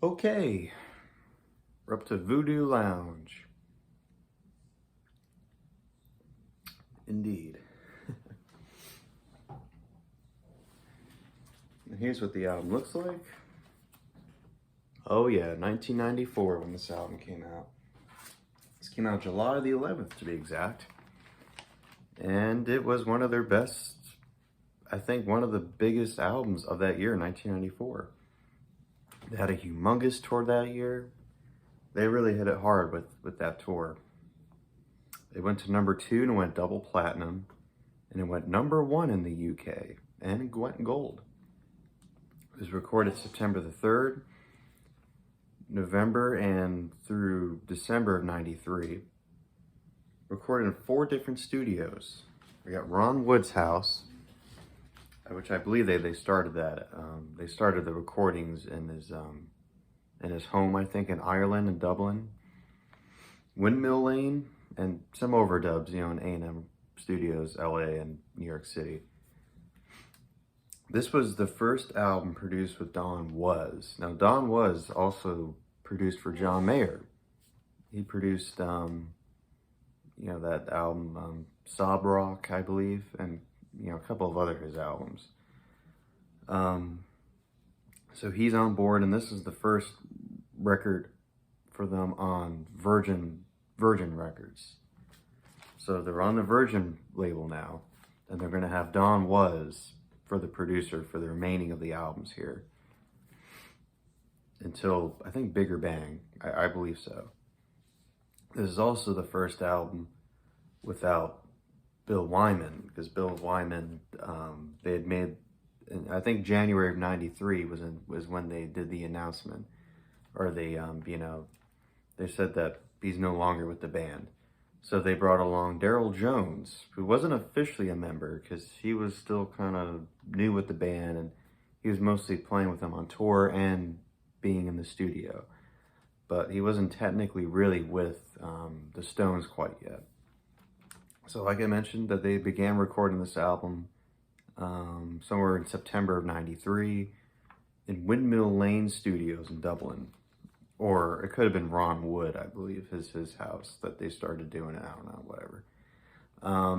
Okay, we're up to Voodoo Lounge. Indeed. And here's what the album looks like. Oh yeah, 1994 when this album came out. This came out July the 11th to be exact. And it was one of their best, I think one of the biggest albums of that year, 1994. They had a humongous tour that year. They really hit it hard with that tour. It went to #2 and it went double platinum. And it went #1 in the UK. And it went gold. It was recorded September the 3rd, November and through December of '93. Recorded in 4 different studios. We got Ron Wood's house, which I believe they started that. They started the recordings in his home, I think, in Ireland and Dublin. Windmill Lane and some overdubs, in A&M Studios, LA and New York City. This was the first album produced with Don Was. Now, Don Was also produced for John Mayer. He produced, that album, Sob Rock, I believe, and, a couple of other his albums. So he's on board, and this is the first record for them on Virgin Records. So they're on the Virgin label now, and they're going to have Don Was for the producer for the remaining of the albums here. Until, I think, Bigger Bang. I believe so. This is also the first album without Bill Wyman, because Bill Wyman, they had made, I think January of '93 was when they did the announcement, or they said that he's no longer with the band. So they brought along Daryl Jones, who wasn't officially a member because he was still kind of new with the band, and he was mostly playing with them on tour and being in the studio. But he wasn't technically really with the Stones quite yet. So like I mentioned, that they began recording this album somewhere in September of '93 in Windmill Lane Studios in Dublin. Or it could have been Ron Wood, I believe, his house that they started doing it. I don't know, whatever.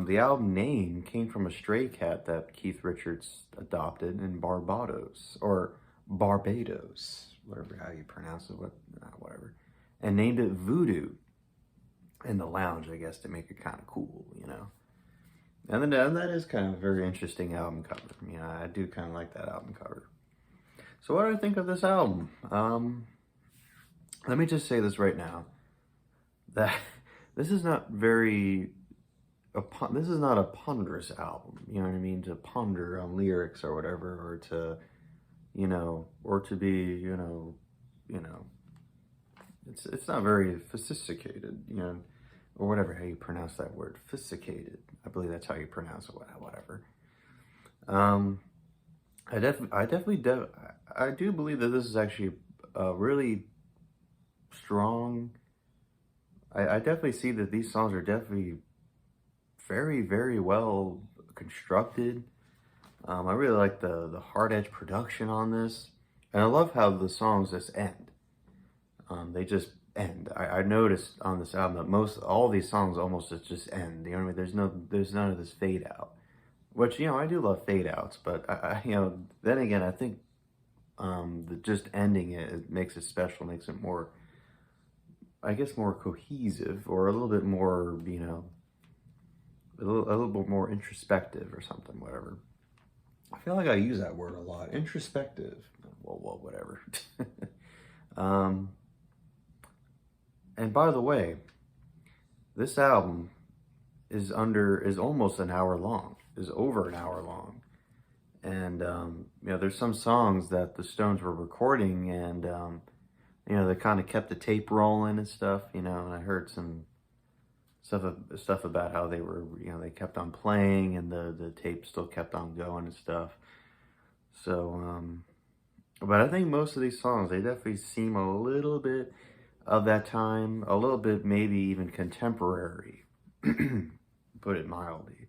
The album name came from a stray cat that Keith Richards adopted in Barbados, or Barbados, whatever, how you pronounce it, whatever, and named it Voodoo in the lounge, I guess, to make it kind of cool, And then that is kind of a very interesting album cover. I do kind of like that album cover. So what do I think of this album? Let me just say this right now, that this is not this is not a ponderous album, you know what I mean, to ponder on lyrics or whatever, or to, or to be, it's not very sophisticated, or whatever, how you pronounce that word, sophisticated. I believe that's how you pronounce it, whatever. I do believe that this is actually a really strong. I definitely see that these songs are definitely very, very well constructed. I really like the hard edge production on this, and I love how the songs just end. They just end. I noticed on this album that all these songs almost just end. You know what I mean? There's none of this fade out, which I do love fade outs, but then again, I think just ending it makes it special, makes it more, I guess, more cohesive, or a little bit more, a little bit more introspective or something, whatever. I feel like I use that word a lot, introspective. Well, whatever. And by the way, this album is almost an hour long, is over an hour long. And, there's some songs that the Stones were recording, and, they kind of kept the tape rolling and stuff, and I heard some stuff about how they were, they kept on playing, and the tape still kept on going and stuff. So, but I think most of these songs, they definitely seem a little bit of that time, a little bit maybe even contemporary, put it mildly.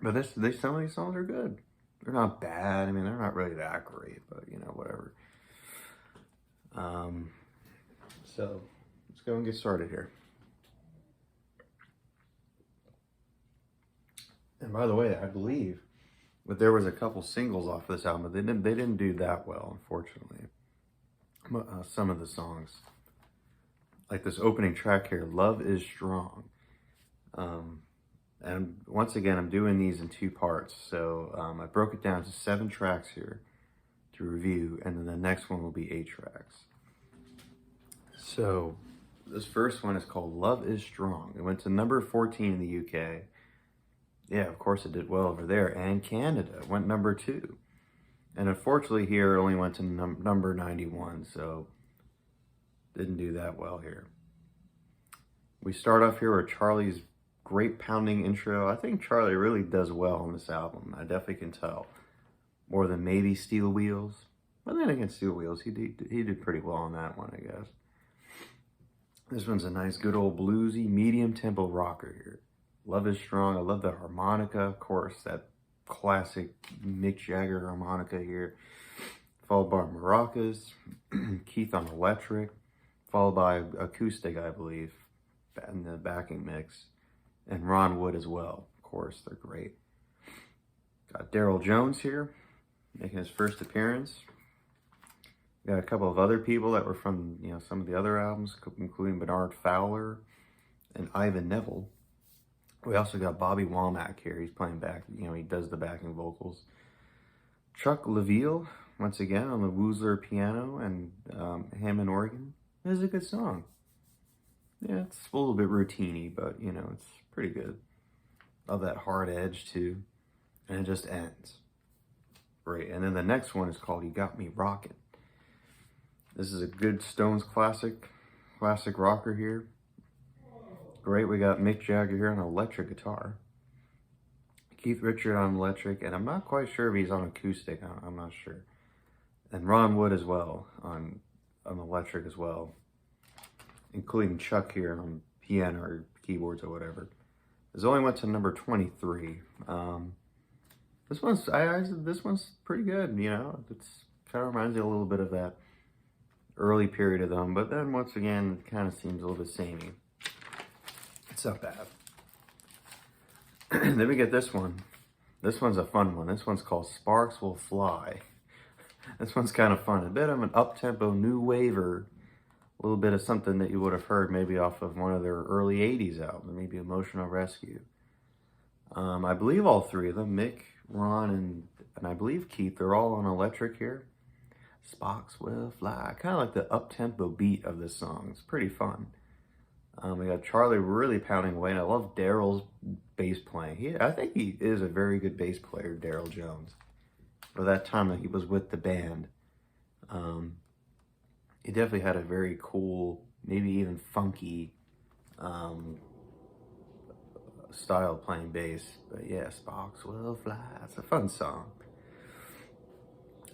But some of these songs are good. They're not bad. I mean, they're not really that great, but you know, whatever. So let's go and get started here. And by the way, I believe that there was a couple singles off this album, but they didn't do that well, unfortunately. Some of the songs, like this opening track here, "Love Is Strong." And once again, I'm doing these in two parts. So I broke it down to 7 tracks here to review, and then the next one will be 8 tracks. So this first one is called "Love Is Strong." It went to number 14 in the UK. Yeah, of course it did well over there. And Canada. It went number 2. And unfortunately here, it only went to number 91, so didn't do that well here. We start off here with Charlie's great pounding intro. I think Charlie really does well on this album. I definitely can tell. More than maybe Steel Wheels. But then again, Steel Wheels, he did pretty well on that one, I guess. This one's a nice, good old bluesy, medium tempo rocker here. "Love Is Strong." I love the harmonica, of course, that classic Mick Jagger harmonica here. Followed by maracas, Keith on electric, followed by acoustic, I believe, in the backing mix. And Ron Wood as well, of course, they're great. Got Daryl Jones here, making his first appearance. Got a couple of other people that were from, you know, some of the other albums, including Bernard Fowler and Ivan Neville. We also got Bobby Womack here. He's playing back, you know, he does the backing vocals. Chuck LaVille, once again, on the Woozler piano and Hammond organ. It is a good song. Yeah, it's a little bit routine-y, but, you know, it's pretty good. Love that hard edge, too. And it just ends. Great. And then the next one is called "You Got Me Rockin'." This is a good Stones classic rocker here. Great, we got Mick Jagger here on electric guitar. Keith Richards on electric, and I'm not quite sure if he's on acoustic, I'm not sure. And Ron Wood as well on electric as well. Including Chuck here on piano or keyboards or whatever. This only went to number 23. This one's pretty good, you know. It's kind of reminds me a little bit of that early period of them, but then once again, it kind of seems a little bit samey. It's not bad. Then we get this one. This one's a fun one. This one's called "Sparks Will Fly." This one's kind of fun. A bit of an up-tempo new waver. A little bit of something that you would have heard maybe off of one of their early 80s albums, maybe Emotional Rescue. I believe all 3 of them, Mick, Ron, and I believe Keith, they're all on electric here. "Sparks Will Fly." Kind of like the up-tempo beat of this song. It's pretty fun. We got Charlie really pounding away, and I love Daryl's bass playing. I think he is a very good bass player, Daryl Jones. For that time that he was with the band, he definitely had a very cool, maybe even funky style playing bass. But yeah, "Sparks Will Fly." It's a fun song.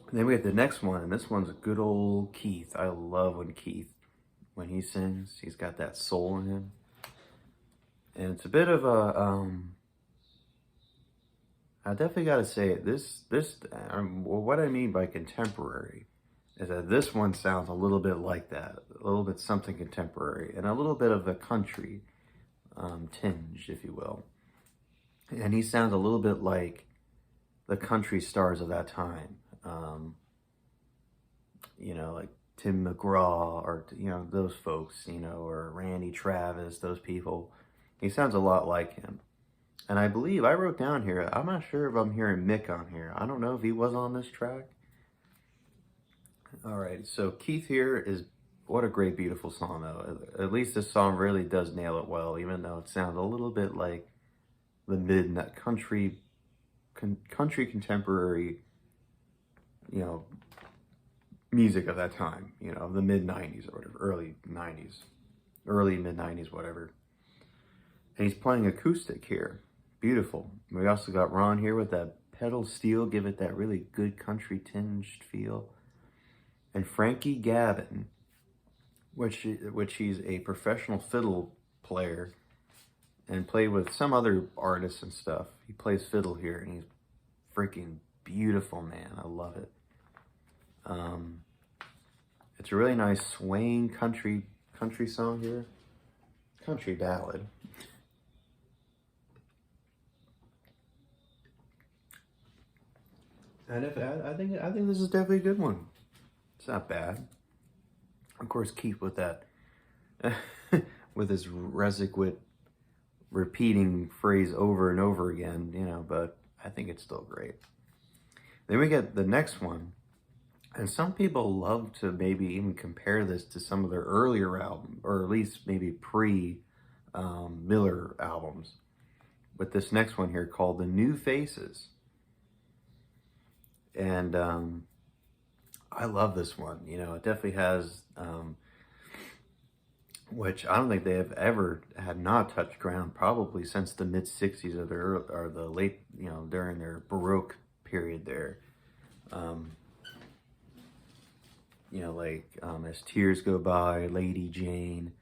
And then we get the next one, and this one's a good old Keith. I love when he sings, he's got that soul in him. And it's a bit of a, I definitely got to say it, what I mean by contemporary is that this one sounds a little bit like that, a little bit something contemporary, and a little bit of the country tinge, if you will. And he sounds a little bit like the country stars of that time. You know, like Tim McGraw, or, you know, those folks, you know, or Randy Travis, those people. He sounds a lot like him. And I believe, I wrote down here, I'm not sure if I'm hearing Mick on here. I don't know if he was on this track. All right, so Keith here is, what a great, beautiful song, though. At least this song really does nail it well, even though it sounds a little bit like the country contemporary, you know, music of that time, you know, the mid-90s or whatever, early mid-90s, whatever. And he's playing acoustic here. Beautiful. We also got Ron here with that pedal steel, give it that really good country tinged feel. And Frankie Gavin, which he's a professional fiddle player and played with some other artists and stuff. He plays fiddle here, and he's freaking beautiful, man. I love it. It's a really nice swaying country song here. Country ballad. And I think this is definitely a good one. It's not bad. Of course, Keith with that, with his Reziquit repeating phrase over and over again, you know, but I think it's still great. Then we get the next one, and some people love to maybe even compare this to some of their earlier albums, or at least maybe pre-Miller albums, with this next one here called The New Faces. And I love this one. You know, it definitely has, which I don't think they have ever had not touched ground, probably since the mid 60s or the late, you know, during their Baroque period there. You know, like As Tears Go By, Lady Jane.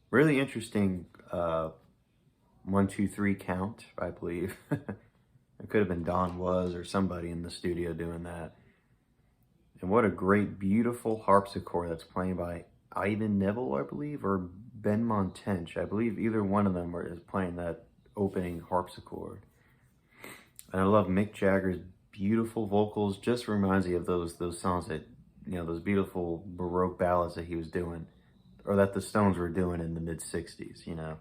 Really interesting 1, 2, 3 count, I believe. It could have been Don Was or somebody in the studio doing that. And what a great, beautiful harpsichord that's playing by Ivan Neville, I believe, or Ben Montench. I believe either one of them is playing that opening harpsichord. And I love Mick Jagger's beautiful vocals. Just reminds me of those songs that, you know, those beautiful Baroque ballads that he was doing, or that the Stones were doing in the mid 60s, you know.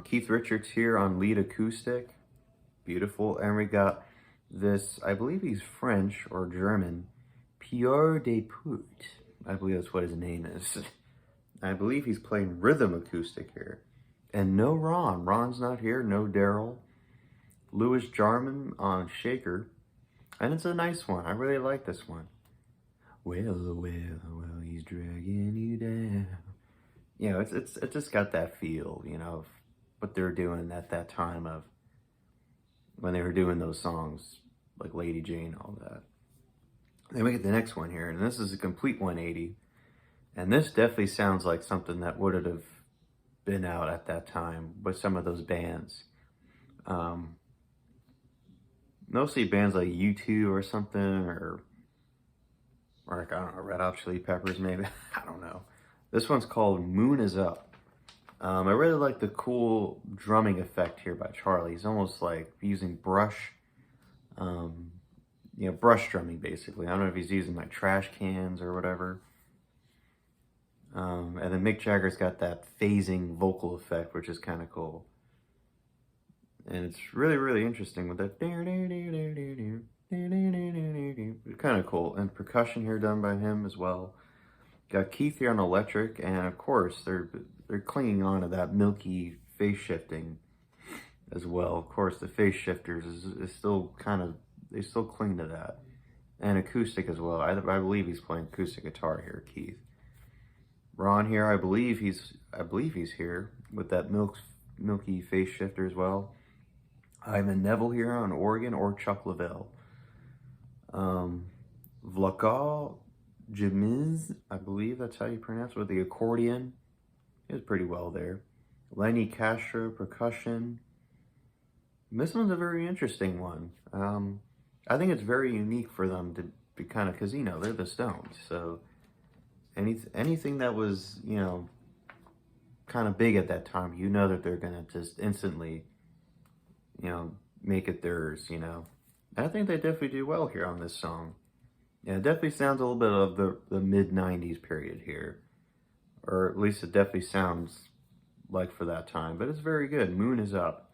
Keith Richards here on lead acoustic. Beautiful. And we got this, I believe he's French or German, Pierre Despout. I believe that's what his name is. I believe he's playing rhythm acoustic here. And no Ron. Ron's not here. No Daryl. Louis Jarman on shaker. And it's a nice one. I really like this one. Well, he's dragging you down. You know, it's just got that feel, you know, of what they were doing at that time of when they were doing those songs like Lady Jane, all that. Then we get the next one here, and this is a complete 180. And this definitely sounds like something that would have been out at that time with some of those bands. Mostly bands like U2 or something, or like, I don't know, Red Hot Chili Peppers maybe. I don't know. This one's called Moon Is Up. I really like the cool drumming effect here by Charlie. He's almost like using brush, you know, brush drumming basically. I don't know if he's using like trash cans or whatever. And then Mick Jagger's got that phasing vocal effect, which is kind of cool. And it's really, really interesting with that. Kind of cool. And percussion here done by him as well. Got Keith here on electric, and of course they're clinging on to that milky phase shifting as well. Of course, the phase shifters is still kind of, they still cling to that, and acoustic as well. I believe he's playing acoustic guitar here, Keith. Ron here, I believe he's here with that milky phase shifter as well. Ivan Neville here on organ, or Chuck Leavell. Vlakal Jamiz, I believe that's how you pronounce it, with the accordion. He was pretty well there. Lenny Castro, percussion. This one's a very interesting one. I think it's very unique for them to be kind of, because, you know, they're the Stones. So anything that was, you know, kind of big at that time, you know that they're going to just instantly, you know, make it theirs, you know. And I think they definitely do well here on this song. Yeah, it definitely sounds a little bit of the mid-90s period here. Or at least it definitely sounds like for that time. But it's very good. Moon Is Up.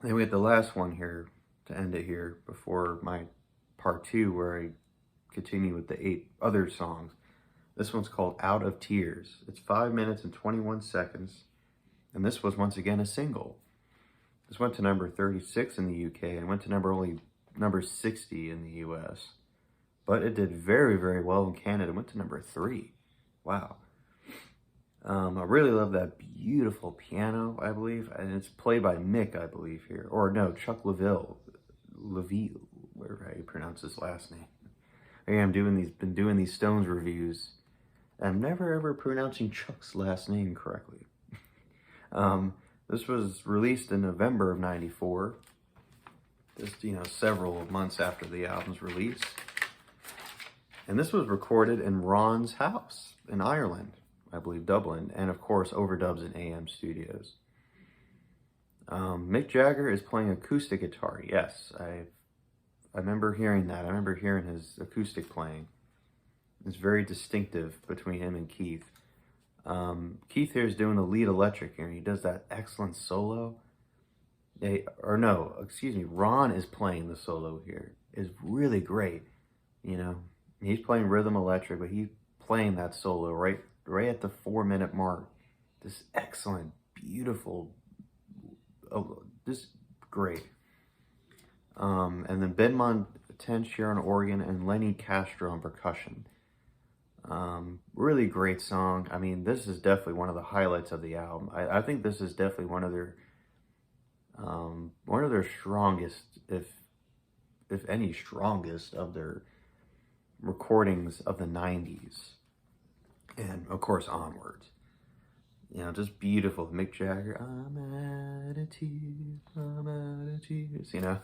Then we get the last one here to end it here before my part 2, where I continue with the 8 other songs. This one's called Out of Tears. It's 5 minutes and 21 seconds. And this was once again a single. This went to number 36 in the UK and went to number 60 in the US. But it did very, very well in Canada. It went to number 3. Wow. I really love that beautiful piano, I believe. And it's played by Mick, I believe, here. Or no, Chuck Leavell. Whatever how you pronounce his last name. I've been doing these Stones reviews. I'm never ever pronouncing Chuck's last name correctly. This was released in November of '94. just, you know, several months after the album's release. And this was recorded in Ron's house in Ireland, I believe Dublin, and of course overdubs in AM studios. Mick Jagger is playing acoustic guitar. Yes, I remember hearing that. I remember hearing his acoustic playing. It's very distinctive between him and Keith. Keith here is doing the lead electric here, and he does that excellent solo. Ron is playing the solo here. It's really great. You know, he's playing rhythm electric, but he's playing that solo right at the 4-minute mark. This excellent, beautiful, just great. And then Ben Montench here on organ and Lenny Castro on percussion. Really great song. I mean, this is definitely one of the highlights of the album. I think this is definitely one of their strongest, if any strongest, of their recordings of the 90s. And of course onwards. You know, just beautiful. Mick Jagger, I'm out of tears, I'm out of tears, you know.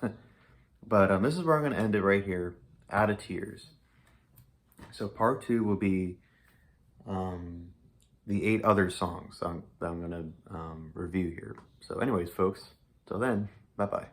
But this is where I'm going to end it right here, out of tears. So part 2 will be the 8 other songs that I'm going to review here. So anyways, folks, till then, bye-bye.